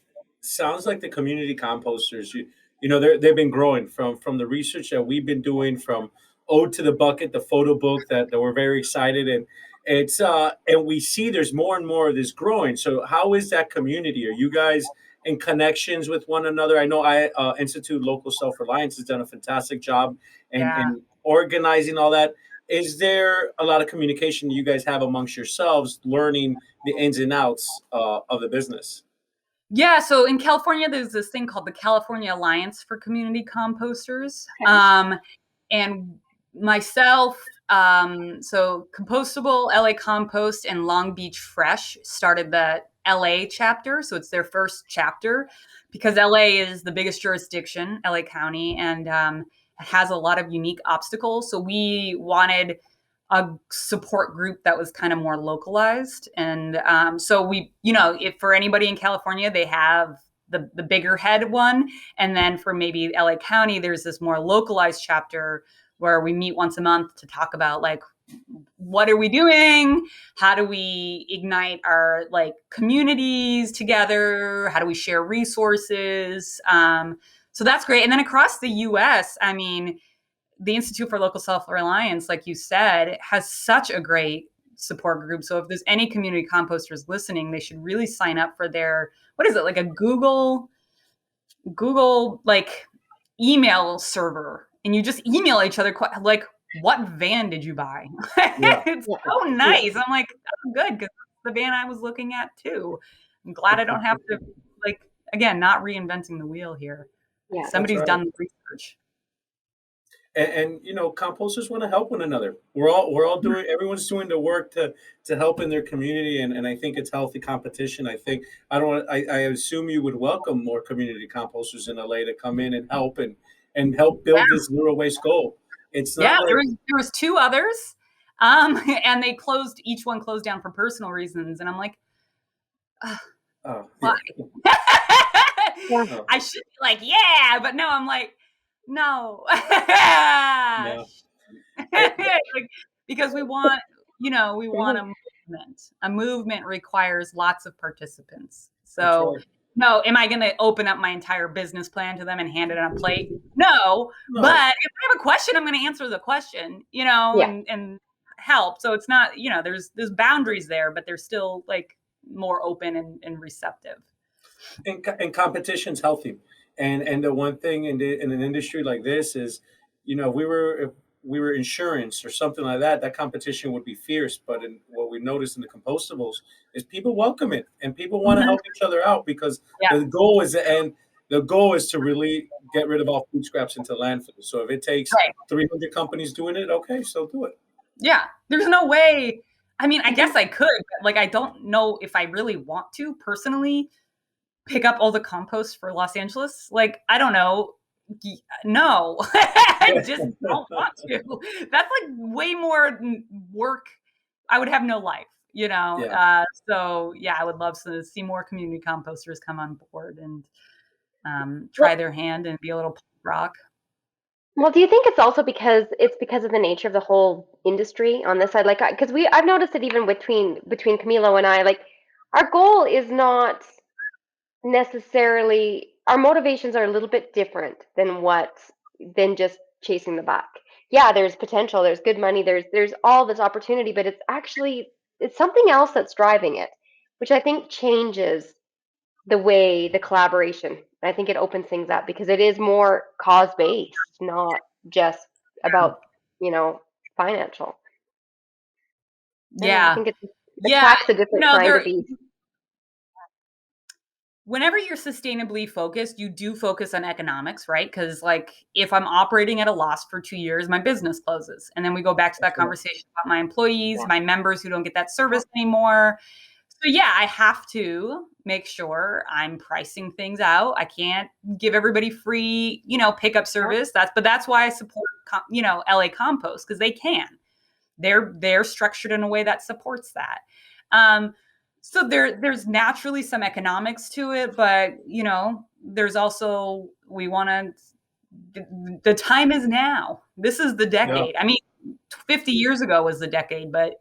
composters, they've been growing from the research that we've been doing, from Ode to the Bucket, the photo book that we're very excited, and it's and we see there's more and more of this growing. So how is that community? Are you guys in connections with one another? I know I Institute Local Self Reliance has done a fantastic job Yeah. in organizing all that. Is there a lot of communication you guys have amongst yourselves, learning the ins and outs of the business? Yeah, so in California, there's this thing called the California Alliance for Community Composters. Okay. And myself, so Compostable, LA Compost, and Long Beach Fresh started the LA chapter. So it's their first chapter because LA is the biggest jurisdiction, LA County, and it has a lot of unique obstacles. So we wanted a support group that was kind of more localized. And so we, if for anybody in California, they have the bigger head one. And then for maybe LA County, there's this more localized chapter where we meet once a month to talk about like, what are we doing? How do we ignite our like communities together? How do we share resources? So that's great. And then across the US, I mean, the Institute for Local Self-Reliance, like you said, has such a great support group. So if there's any community composters listening, they should really sign up for their, what is it, like a Google like email server. And you just email each other like, what van did you buy? Yeah. It's so nice. I'm like, oh, good, because the van I was looking at too. I'm glad I don't have to, like, again, not reinventing the wheel here. Yeah. Somebody's right. done the research. And composters want to help one another. We're all doing, everyone's doing the work to help in their community, and I think it's healthy competition. I think I assume you would welcome more community composters in LA to come in and help build this zero waste goal. It's not like, there was two others, and each one closed down for personal reasons, and I'm like, why? Yeah. I should be like, yeah, but no, I'm like, no. no. Like, because we want a movement. A movement requires lots of participants. So Right. no, am I going to open up my entire business plan to them and hand it on a plate? No. No. But if I have a question, I'm going to answer the question, Yeah. and help. So it's not, there's boundaries there, but they're still like more open and receptive. And competition's healthy. And the one thing in an industry like this is, if we were insurance or something like that, that competition would be fierce. But what we noticed in the compostables is people welcome it and people want to help each other out because the goal is to really get rid of all food scraps into landfill. So if it takes 300 companies doing it, okay, so do it. Yeah, there's no way. I mean, I guess I could, but like, I don't know if I really want to personally pick up all the compost for Los Angeles. Like, I don't know. No, I just don't want to. That's like way more work. I would have no life, Yeah. So yeah, I would love to see more community composters come on board and try their hand and be a little punk rock. Well, do you think it's also because of the nature of the whole industry on this side? Like, because I've noticed it even between Camilo and I. Like, our goal is not necessarily, our motivations are a little bit different than just chasing the buck. Yeah, there's potential, there's good money, there's all this opportunity, but it's something else that's driving it, which I think changes the collaboration. I think it opens things up because it is more cause based, not just about, financial. Yeah. I think it attracts a different kind of beast. Whenever you're sustainably focused, you do focus on economics, right? Because like if I'm operating at a loss for 2 years, my business closes. And then we go back to that conversation about my employees, my members who don't get that service anymore. So yeah, I have to make sure I'm pricing things out. I can't give everybody free, pickup service. That's why I support, LA Compost, because they can. They're structured in a way that supports that. So there's naturally some economics to it, but there's also the time is now. This is the decade. I mean, 50 years ago was the decade, but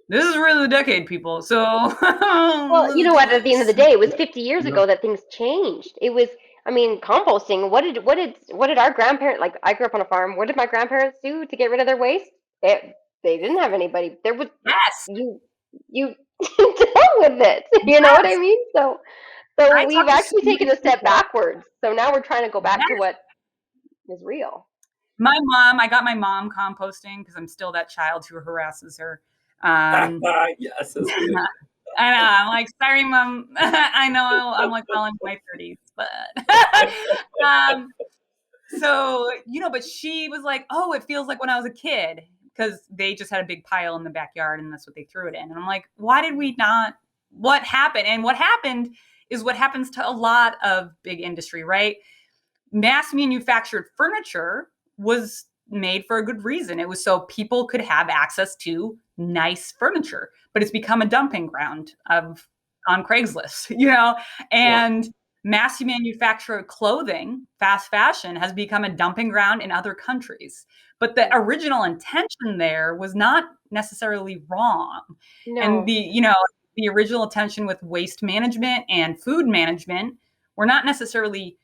this is really the decade, people. So well, you know what? At the end of the day, it was 50 years ago that things changed. It was I mean, composting. What did our grandparents, like? I grew up on a farm. What did my grandparents do to get rid of their waste? They didn't have anybody. There was Yes, you dealt with it. You know what I yes. mean? So I we've talk to so actually taken many a step people. backwards. So now we're trying to go back to Yes. what is real. I got my mom composting because I'm still that child who harasses her. Um, Yes, that's good. I know. I'm like, sorry, mom. I know I'm like well into my 30s, but um, so but she was like, oh, it feels like when I was a kid because they just had a big pile in the backyard and that's what they threw it in. And I'm like, why did we not? What happened? And what happened is what happens to a lot of big industry, right? Mass manufactured furniture was made for a good reason. It was so people could have access to nice furniture, but it's become a dumping ground of on Craigslist, Yeah. and mass manufactured clothing, fast fashion has become a dumping ground in other countries. But the original intention there was not necessarily wrong. And No. the original intention with waste management and food management were not necessarily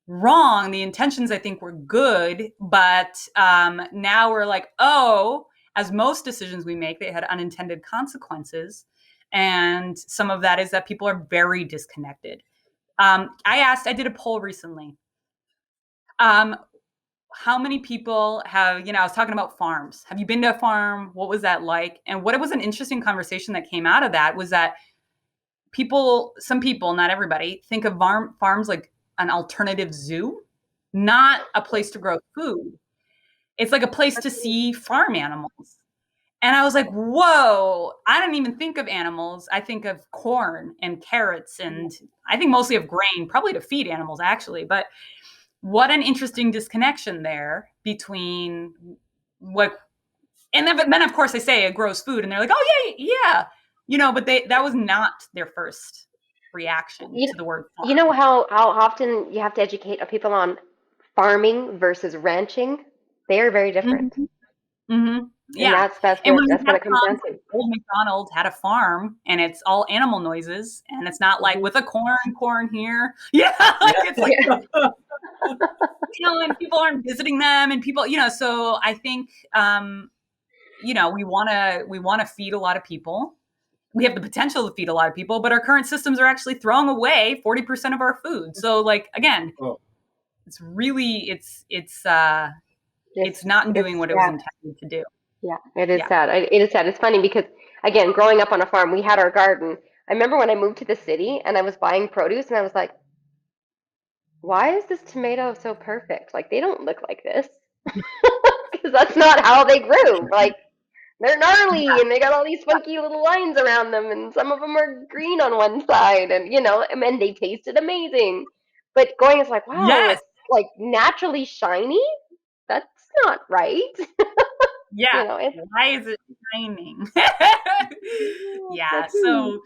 wrong. The intentions, I think, were good, but now we're like, oh, as most decisions we make, they had unintended consequences. And some of that is that people are very disconnected. I did a poll recently. How many people have, I was talking about farms. Have you been to a farm? What was that like? And what it was an interesting conversation that came out of that was that some people, not everybody, think of farms like an alternative zoo, not a place to grow food. It's like a place to see farm animals. And I was like, whoa, I didn't even think of animals. I think of corn and carrots, and I think mostly of grain, probably to feed animals, actually. But what an interesting disconnection there between what, and then of course, they say it grows food, and they're like, oh, yeah, yeah. But that was not their first reaction You to the word you farm. know how often you have to educate people on farming versus ranching? They are very different. Mhm. Mm-hmm. And Yeah. that's And what when we that's what have it comes down farms, to. like old McDonald had a farm and it's all animal noises and it's not like Hmm. with a corn here. Yeah. Like Yeah. it's like, and people aren't visiting them and people, so I think, we want to feed a lot of people. We have the potential to feed a lot of people, but our current systems are actually throwing away 40% of our food. So like, again, Oh, it's really, it's Just not it's doing what it was yeah, intended to do. yeah. It is Yeah. sad. It is sad. It's funny because again, growing up on a farm, we had our garden. I remember when I moved to the city and I was buying produce and I was like, why is this tomato so perfect? Like they don't look like this. Because that's not how they grew. Like they're gnarly and they got all these funky little lines around them, and some of them are green on one side, and and they tasted amazing. But going is like, wow, Yes. it's like naturally shiny. That's not right. Yeah. It's Why is it shining? Yeah. like, So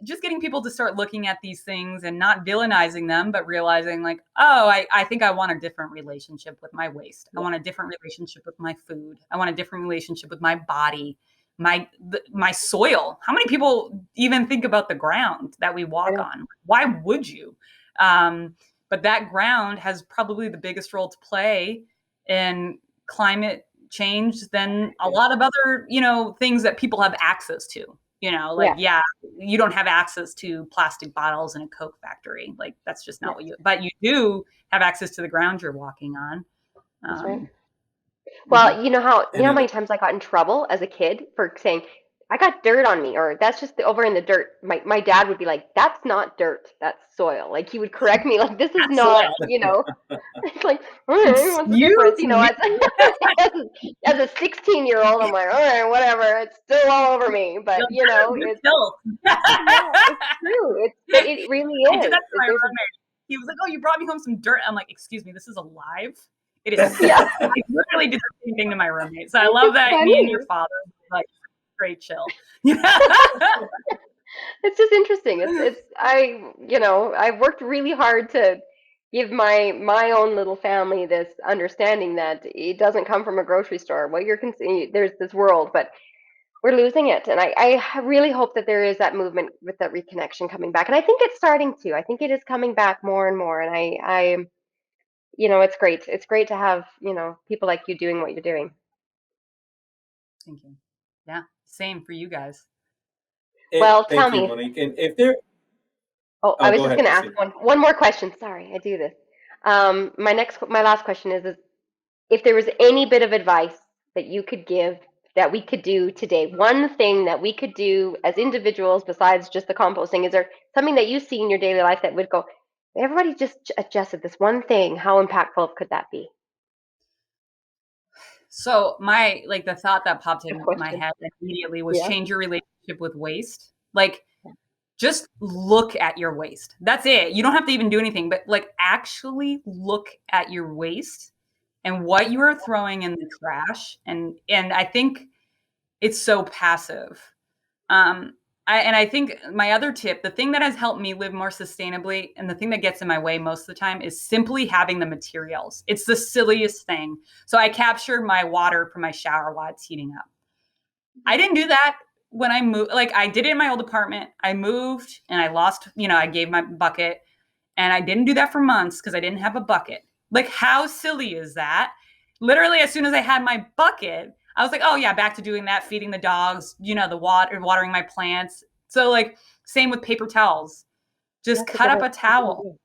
just getting people to start looking at these things and not villainizing them, but realizing like, oh, I think I want a different relationship with my waste. I yeah. want a different relationship with my food. I want a different relationship with my body, my soil. How many people even think about the ground that we I walk know. on? Why would you? But that ground has probably the biggest role to play in climate change than a lot of other, things that people have access to. Like, Yeah, yeah, you don't have access to plastic bottles in a Coke factory. Like, that's just not yeah, but you do have access to the ground you're walking on. that's right. Um, mhm. Well, you know how And many times I got in trouble as a kid for saying I got dirt on me, or that's just over in the dirt. My dad would be like, "That's not dirt, that's soil." Like he would correct me, like this is That's not, soil. It's like, all right, what's the difference? Excuse me. As a 16-year-old, I'm like, all right, whatever. It's still all over me, but You're it's filth. yeah, it's true. But it really I did is. that to my roommate. He was like, "Oh, you brought me home some dirt." I'm like, "Excuse me, this is alive. It is Yeah, sick." I literally did the same thing to my roommate. So I love it's that me and funny. your father like straight chill. Yeah. It's just interesting. I've worked really hard to give my own little family this understanding that it doesn't come from a grocery store. What you're there's this world, but we're losing it. And I really hope that there is that movement with that reconnection coming back. And I think it's starting to. I think it is coming back more and more. And it's great. It's great to have, people like you doing what you're doing. Thank you. Yeah, same for you guys. Well, thank tell you, me. Monique. And if there, I was go just ahead, going to ask Christine. one more question. Sorry, I do this. My last question is if there was any bit of advice that you could give that we could do today, one thing that we could do as individuals besides just the composting, is there something that you see in your daily life that would go, everybody just adjusted this one thing, how impactful could that be? So the thought that popped Good in my question. head immediately was Yeah. change your relationship with waste. Like, just look at your waste. That's it. You don't have to even do anything, but like actually look at your waste and what you are throwing in the trash. And I think it's so passive. I think my other tip, the thing that has helped me live more sustainably and the thing that gets in my way most of the time is simply having the materials. It's the silliest thing. So I capture my water from my shower while it's heating up. I didn't do that when I moved. Like, I did it in my old apartment. I moved and I lost, I gave my bucket, and I didn't do that for months because I didn't have a bucket. Like, how silly is that? Literally, as soon as I had my bucket, I was like, oh yeah, back to doing that, feeding the dogs, the watering my plants. So like, same with paper towels. Just cut up a towel.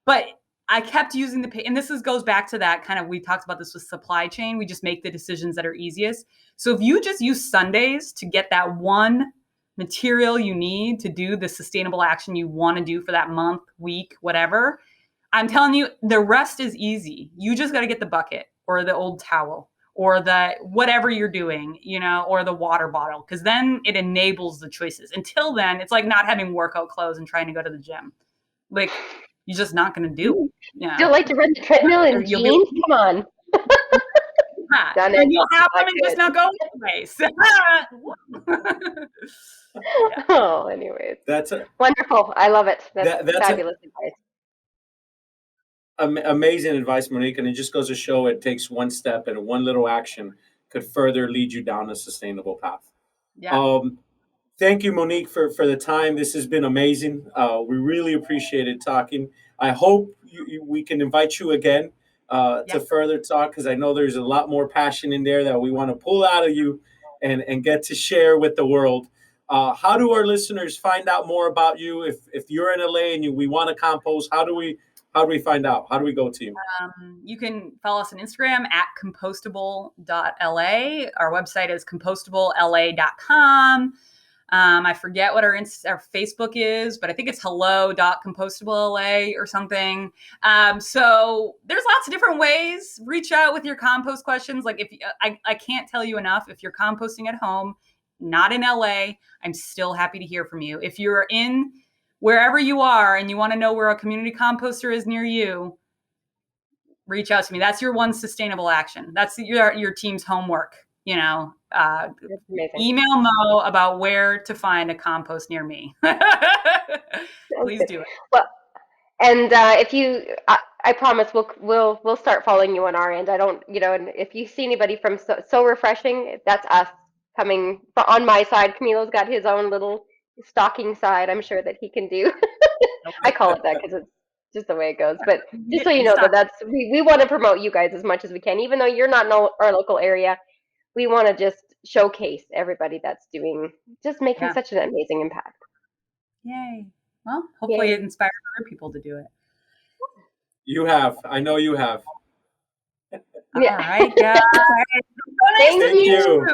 But I kept using and goes back to that kind of, we talked about this with supply chain. We just make the decisions that are easiest. So if you just use Sundays to get that one material you need to do the sustainable action you want to do for that month, week, whatever, I'm telling you, the rest is easy. You just got to get the bucket or the old towel or the whatever you're doing, or the water bottle, because then it enables the choices. Until then, it's like not having workout clothes and trying to go to the gym. Like, you're just not going to do it. Yeah. Still like to run the treadmill in jeans? Come on. Done it. You'll have them and just not go anyways. Yeah. Oh, anyways. That's wonderful. I love it. That's fabulous advice. Amazing advice, Monique. And it just goes to show it takes one step and one little action could further lead you down a sustainable path. Yeah. Thank you, Monique, for the time. This has been amazing. We really appreciated talking. I hope we can invite you again to further talk, because I know there's a lot more passion in there that we want to pull out of you and get to share with the world. How do our listeners find out more about you? If you're in LA and we want to compost, how do we find out? How do we go to you? You can follow us on Instagram at compostable.la. Our website is compostablela.com. I forget what our Facebook is, but I think it's hello.compostablela or something. So there's lots of different ways. Reach out with your compost questions. Like, if I can't tell you enough, if you're composting at home, not in LA, I'm still happy to hear from you. If you're in wherever you are and you want to know where a community composter is near you, reach out to me. That's your one sustainable action. That's your team's homework. Email Mo about where to find a compost near me. Please do it. Well, and if you, I promise we'll start following you on our end. I don't, and if you see anybody from so Refreshing, that's us coming on my side. Camilo's got his own little stocking side. I'm sure that he can do. I call it that because it's just the way it goes. But just so you know, that's we want to promote you guys as much as we can, even though you're not in our local area. We want to just showcase everybody that's making such an amazing impact. Yay. Well, hopefully it inspires other people to do it. You have. I know you have. All right, guys. Thank you.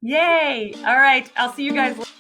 Yay. All right. I'll see you guys later.